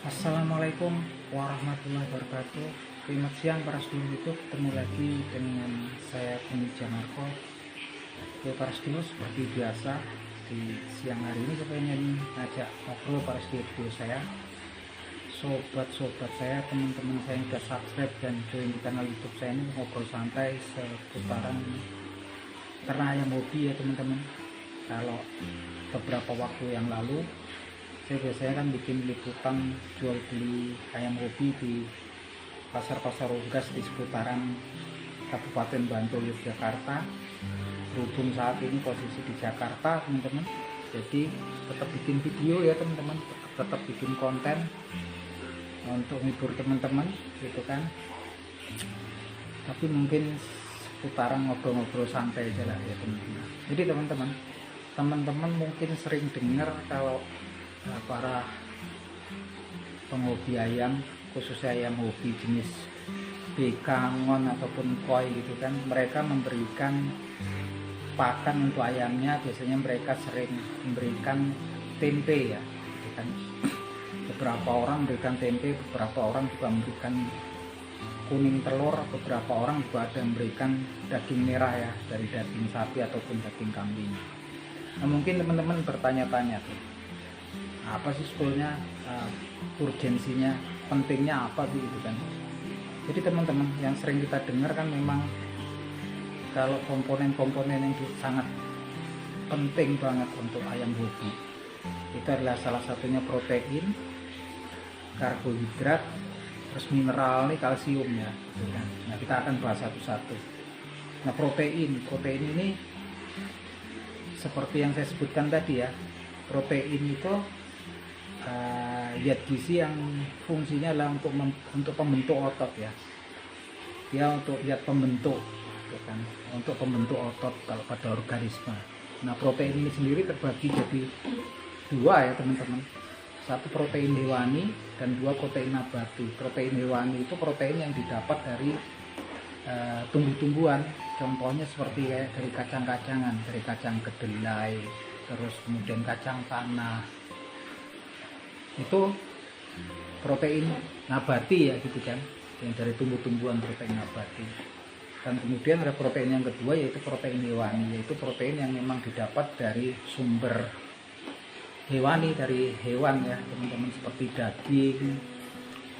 Assalamualaikum warahmatullahi wabarakatuh. Selamat siang para sedulur YouTube. Ketemu lagi dengan saya Penija Marco. Ya para sedulur, seperti biasa di siang hari ini saya pengen ngajak ngobrol para sedulur saya, sobat-sobat saya, teman-teman saya yang sudah subscribe dan join di kanal YouTube saya ini, ngobrol santai seputaran ternak ayam hobi ya teman-teman. Kalau beberapa waktu yang lalu saya biasanya kan bikin liputan jual beli ayam hobi di pasar-pasar unggas di seputaran Kabupaten Bantul, Yogyakarta. Berhubung saat ini posisi di Jakarta teman-teman, jadi tetap bikin video ya teman-teman, tetap bikin konten untuk menghibur teman-teman gitu kan, tapi mungkin seputaran ngobrol-ngobrol santai aja lah ya teman-teman. Jadi teman-teman mungkin sering dengar kalau para penghobi ayam, khususnya ayam hobi jenis bekangon ataupun koi gitu kan, mereka memberikan pakan untuk ayamnya. Biasanya mereka sering memberikan tempe ya gitu kan. Beberapa orang memberikan tempe, beberapa orang juga memberikan kuning telur, beberapa orang juga ada memberikan daging merah ya, dari daging sapi ataupun daging kambing. Nah, mungkin teman-teman bertanya-tanya tuh, apa sih sebetulnya urgensinya, pentingnya apa sih gitu kan. Jadi teman-teman, yang sering kita dengar kan memang kalau komponen-komponen yang sangat penting banget untuk ayam hobi itu adalah salah satunya protein, karbohidrat, terus mineral nih, kalsium ya gitu kan. Nah, kita akan bahas satu-satu. Nah, protein ini seperti yang saya sebutkan tadi ya, protein itu zat gizi yang fungsinya adalah untuk pembentuk otot ya, untuk zat pembentuk gitu kan, untuk pembentuk otot kalau pada organisme. Nah, protein ini sendiri terbagi jadi dua ya teman-teman, satu protein hewani dan dua protein nabati. Protein hewani itu protein yang didapat dari tumbuh-tumbuhan, contohnya seperti dari kacang-kacangan, dari kacang kedelai, terus kemudian kacang tanah, itu protein nabati ya gitu kan, yang dari tumbuh-tumbuhan, protein nabati. Dan kemudian ada protein yang kedua yaitu protein hewani, yaitu protein yang memang didapat dari sumber hewani, dari hewan ya teman-teman, seperti daging,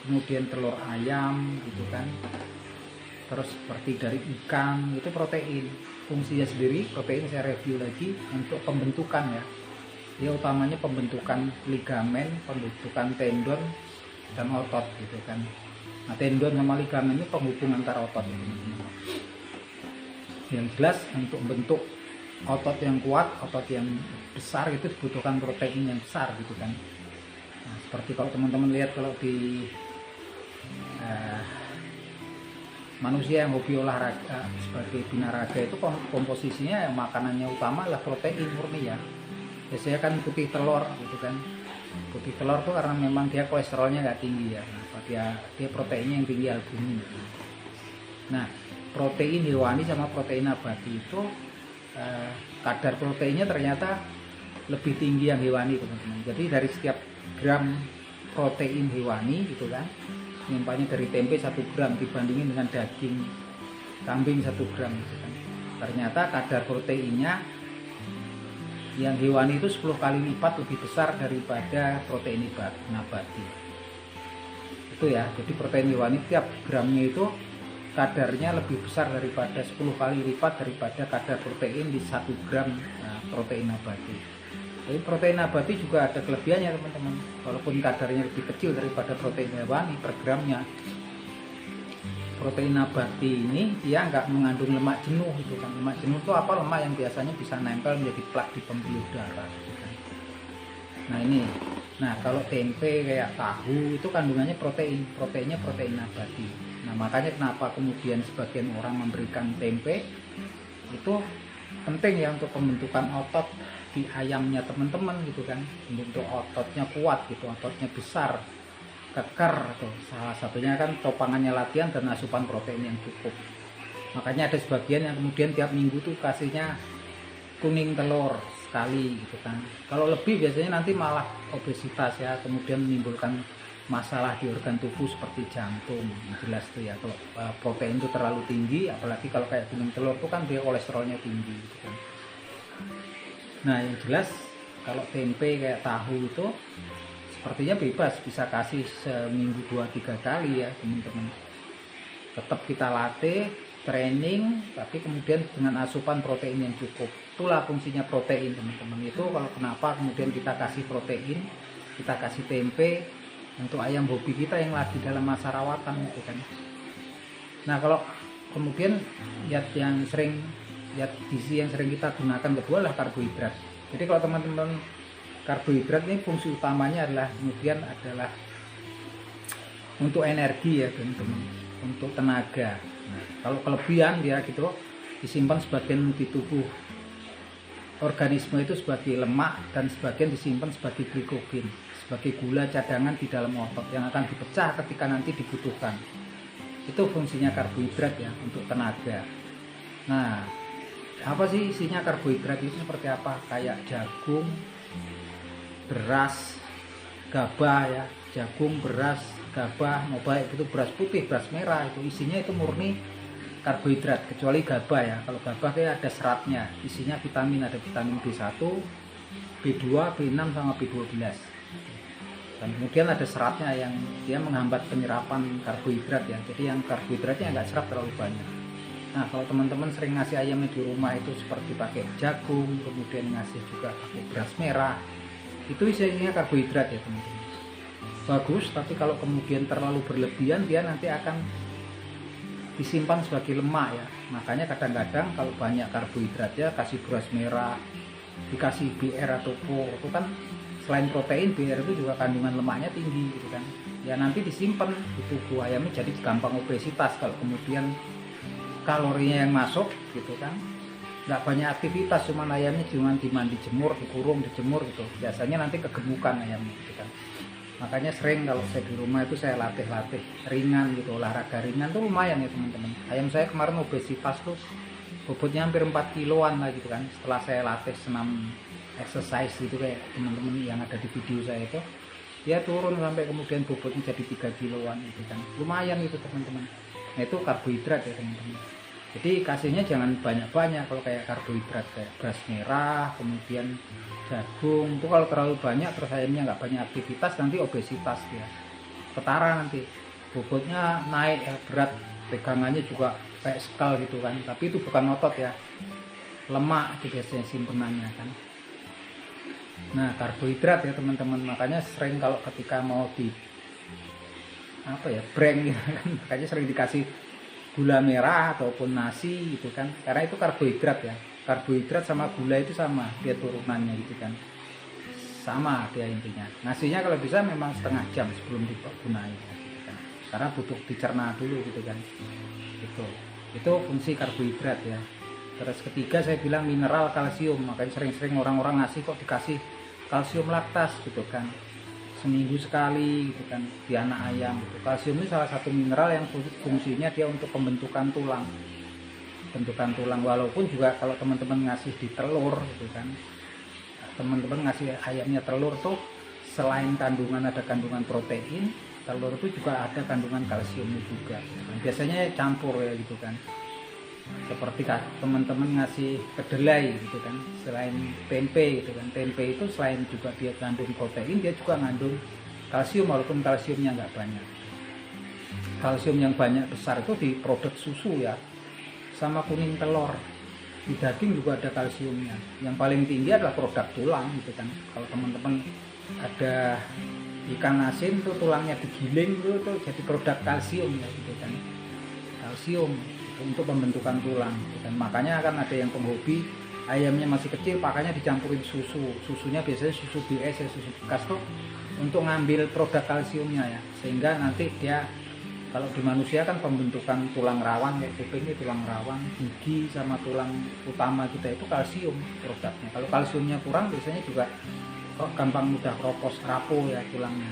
kemudian telur ayam gitu kan, terus seperti dari ikan, itu protein. Fungsinya sendiri protein saya review lagi untuk pembentukan ya, dia utamanya pembentukan ligamen, pembentukan tendon dan otot gitu kan. Nah, tendon sama ligamen ini penghubung antara otot ini. Yang jelas untuk bentuk otot yang kuat, otot yang besar itu dibutuhkan protein yang besar gitu kan. Nah, seperti kalau teman-teman lihat kalau di manusia yang hobi olahraga sebagai binaraga itu komposisinya makanannya utama adalah protein murni ya. Biasanya kan putih telur gitu kan. Putih telur tuh karena memang dia kolesterolnya nggak tinggi ya. Nah, dia proteinnya yang tinggi, albumin. Nah, protein hewani sama protein nabati itu kadar proteinnya ternyata lebih tinggi yang hewani teman-teman. Jadi dari setiap gram protein hewani gitu kan, misalnya dari tempe 1 gram dibandingin dengan daging kambing 1 gram gitu kan, ternyata kadar proteinnya yang hewani itu 10 kali lipat lebih besar daripada protein nabati itu ya. Jadi protein hewani tiap gramnya itu kadarnya lebih besar daripada 10 kali lipat daripada kadar protein di 1 gram protein nabati. Jadi protein nabati juga ada kelebihannya teman-teman, walaupun kadarnya lebih kecil daripada protein hewani per gramnya. Protein nabati ini dia nggak mengandung lemak jenuh gitu kan. Lemak jenuh itu apa? Lemak yang biasanya bisa nempel menjadi plak di pembuluh darah gitu kan. Nah kalau tempe kayak tahu itu kandungannya proteinnya protein nabati. Nah, makanya kenapa kemudian sebagian orang memberikan tempe itu penting ya untuk pembentukan otot di ayamnya teman-teman gitu kan, untuk ototnya kuat gitu, ototnya besar, kekar tuh. Salah satunya kan topangannya latihan dan asupan protein yang cukup. Makanya ada sebagian yang kemudian tiap minggu tuh kasihnya kuning telur sekali gitu kan. Kalau lebih biasanya nanti malah obesitas ya, kemudian menimbulkan masalah di organ tubuh seperti jantung, jelas tuh ya. Kalau protein itu terlalu tinggi, apalagi kalau kayak kuning telur itu kan dia kolesterolnya tinggi gitu kan. Nah yang jelas kalau tempe kayak tahu itu sepertinya bebas, bisa kasih seminggu 2-3 kali ya teman-teman. Tetap kita latih training, tapi kemudian dengan asupan protein yang cukup. Itulah fungsinya protein teman-teman. Itu kalau kenapa kemudian kita kasih protein, kita kasih tempe untuk ayam hobi kita yang lagi dalam masa rawatan gitu kan. Nah kalau kemudian yang sering gizi yang sering kita gunakan kedua adalah karbohidrat. Jadi kalau teman-teman, karbohidrat ini fungsi utamanya adalah untuk energi ya teman-teman, untuk tenaga. Nah, kalau kelebihan dia gitu disimpan sebagian di tubuh organisme itu sebagai lemak dan sebagian disimpan sebagai glikogen, sebagai gula cadangan di dalam otot yang akan dipecah ketika nanti dibutuhkan. Itu fungsinya karbohidrat ya, untuk tenaga. Nah, apa sih isinya karbohidrat itu seperti apa? Kayak jagung, beras, gabah ya, jagung, beras, gabah, mau baik itu beras putih, beras merah, itu isinya itu murni karbohidrat, kecuali gabah ya. Kalau gabah kayak ada seratnya, isinya vitamin, ada vitamin B1, B2, B6 sama B12. Dan kemudian ada seratnya yang dia menghambat penyerapan karbohidrat ya. Jadi yang karbohidratnya nggak serap terlalu banyak. Nah kalau teman-teman sering ngasih ayamnya di rumah itu seperti pakai jagung, kemudian ngasih juga pakai beras merah, itu isinya karbohidrat ya teman-teman. Bagus, tapi kalau kemudian terlalu berlebihan dia nanti akan disimpan sebagai lemak ya. Makanya kadang-kadang kalau banyak karbohidrat ya kasih beras merah, dikasih BR atau PO, itu kan selain protein, BR itu juga kandungan lemaknya tinggi gitu kan. Ya nanti disimpan di tubuh ayamnya, jadi gampang obesitas kalau kemudian kalorinya yang masuk gitu kan. Nggak banyak aktivitas, cuman ayamnya cuma dimandi jemur, dikurung, dijemur gitu. Biasanya nanti kegemukan ayamnya gitu kan. Makanya sering kalau saya di rumah itu saya latih ringan gitu, olahraga ringan tuh lumayan ya teman-teman. Ayam saya kemarin obesitas tuh bobotnya hampir 4 kiloan lah gitu kan. Setelah saya latih senam exercise gitu kayak teman-teman yang ada di video saya itu, dia turun sampai kemudian bobotnya jadi 3 kiloan gitu kan. Lumayan gitu teman-teman. Nah itu karbohidrat ya teman-teman. Jadi kasihnya jangan banyak-banyak. Kalau kayak karbohidrat kayak beras merah, kemudian jagung, itu kalau terlalu banyak terus ayamnya nggak banyak aktivitas, nanti obesitas dia, ketara nanti bobotnya naik ya, berat, pegangannya juga kayak sekal gitu kan. Tapi itu bukan otot ya, lemak itu biasanya simpenannya kan. Nah karbohidrat ya teman-teman, makanya sering kalau ketika mau di prank gitu kan, makanya sering dikasih gula merah ataupun nasi gitu kan, karena itu karbohidrat ya. Karbohidrat sama gula itu sama dia turunannya gitu kan, sama dia intinya. Nasinya kalau bisa memang setengah jam sebelum digunakan gitu kan, karena butuh dicerna dulu gitu kan. Itu fungsi karbohidrat ya. Terus ketiga saya bilang mineral kalsium, makanya sering-sering orang-orang ngasih kok dikasih kalsium laktas gitu kan, seminggu sekali gitu kan di anak ayam gitu. Kalsium ini salah satu mineral yang fungsinya dia untuk pembentukan tulang, walaupun juga kalau teman-teman ngasih di telur gitu kan, teman-teman ngasih ayamnya telur tuh selain ada kandungan protein, telur itu juga ada kandungan kalsiumnya juga gitu kan. Biasanya campur ya gitu kan, seperti teman-teman ngasih kedelai gitu kan, selain tempe gitu kan. Tempe itu selain juga dia kandung protein, dia juga mengandung kalsium walaupun kalsiumnya nggak banyak. Kalsium yang banyak besar itu di produk susu ya, sama kuning telur. Di daging juga ada kalsiumnya. Yang paling tinggi adalah produk tulang gitu kan. Kalau teman-teman ada ikan asin tuh tulangnya digiling tuh jadi produk kalsium ya gitu kan. Kalsium untuk pembentukan tulang dan makanya akan ada yang penghobi ayamnya masih kecil pakainya dicampurin susunya biasanya susu BS ya, susu bekas tuh untuk ngambil produk kalsiumnya ya, sehingga nanti dia kalau di manusia kan pembentukan tulang rawan kayak kuping ini tulang rawan, gigi sama tulang utama kita itu kalsium produknya. Kalau kalsiumnya kurang biasanya juga gampang mudah rapuh ya tulangnya.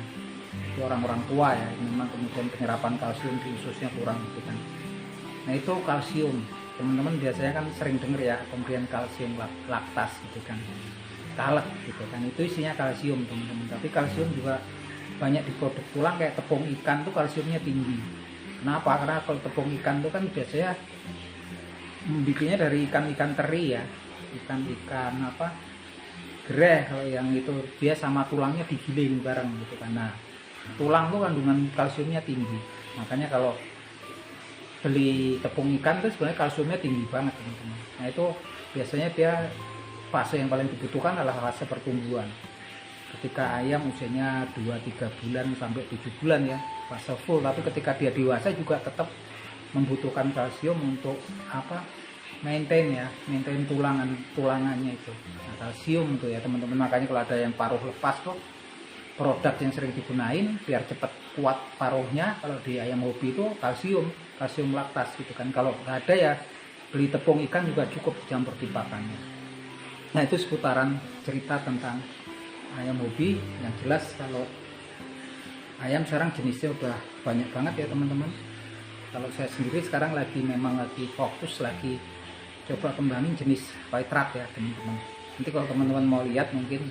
Itu orang-orang tua ya memang kemudian penyerapan kalsium di ususnya kurang gitu kan. Nah itu kalsium, teman-teman biasanya kan sering dengar ya pemberian kalsium laktas gitu kan, kalek gitu kan, itu isinya kalsium teman-teman. Tapi kalsium juga banyak di produk tulang kayak tepung ikan tuh kalsiumnya tinggi. Kenapa? Karena kalau tepung ikan tuh kan biasanya bikinnya dari ikan-ikan teri ya, ikan-ikan apa gereh. Kalau yang itu dia sama tulangnya digiling bareng gitu kan. Nah, tulang tuh kandungan kalsiumnya tinggi, makanya kalau beli tepung ikan tuh sebenarnya kalsiumnya tinggi banget teman-teman. Nah itu biasanya dia fase yang paling dibutuhkan adalah fase pertumbuhan. Ketika ayam usianya 2-3 bulan sampai 7 bulan ya, fase full. Tapi ketika dia dewasa juga tetap membutuhkan kalsium untuk apa? Maintain tulangannya itu. Nah, kalsium tuh ya teman-teman. Makanya kalau ada yang paruh lepas tuh, produk yang sering digunain biar cepat kuat paruhnya kalau di ayam hobi itu kalsium laktas gitu kan. Kalau nggak ada ya beli tepung ikan juga cukup dicampur di pakannya. Nah itu seputaran cerita tentang ayam hobi. Yang jelas kalau ayam sekarang jenisnya udah banyak banget ya teman-teman. Kalau saya sendiri sekarang memang lagi fokus lagi coba kembangin jenis white rat ya teman-teman. Nanti kalau teman-teman mau lihat mungkin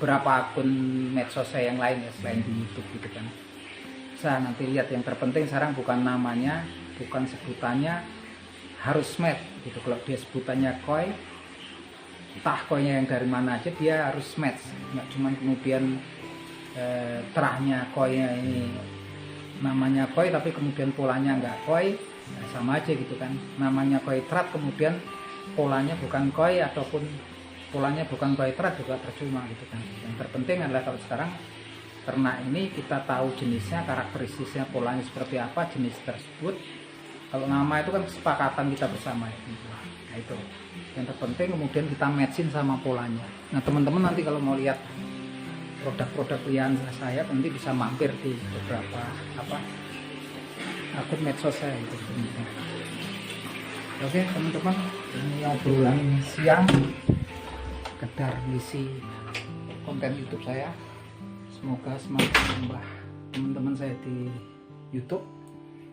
berapa akun medsos saya yang lain ya selain di YouTube gitu kan. Saya nanti lihat, yang terpenting sekarang bukan namanya, bukan sebutannya, harus match gitu. Kalau dia sebutannya koi, entah koinya yang dari mana aja dia harus match. Nggak cuman kemudian terahnya koinya ini namanya koi tapi kemudian polanya nggak koi, nah, sama aja gitu kan. Namanya koi trat kemudian polanya bukan koi ataupun polanya bukan koi trat juga percuma gitu kan. Yang terpenting adalah kalau sekarang ternak ini kita tahu jenisnya, karakteristiknya, polanya seperti apa, jenis tersebut. Kalau nama itu kan kesepakatan kita bersama ya. Nah itu yang terpenting, kemudian kita matchin sama polanya. Nah teman-teman nanti kalau mau lihat produk-produk pilihan saya nanti bisa mampir di beberapa akun medsos saya gitu. Oke teman-teman, ini obrolan siang sekedar ngisi konten YouTube saya. Semoga semakin menambah teman-teman saya di YouTube.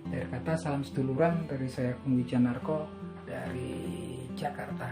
Dari kata salam seduluran dari saya Kung Wijanarko dari Jakarta.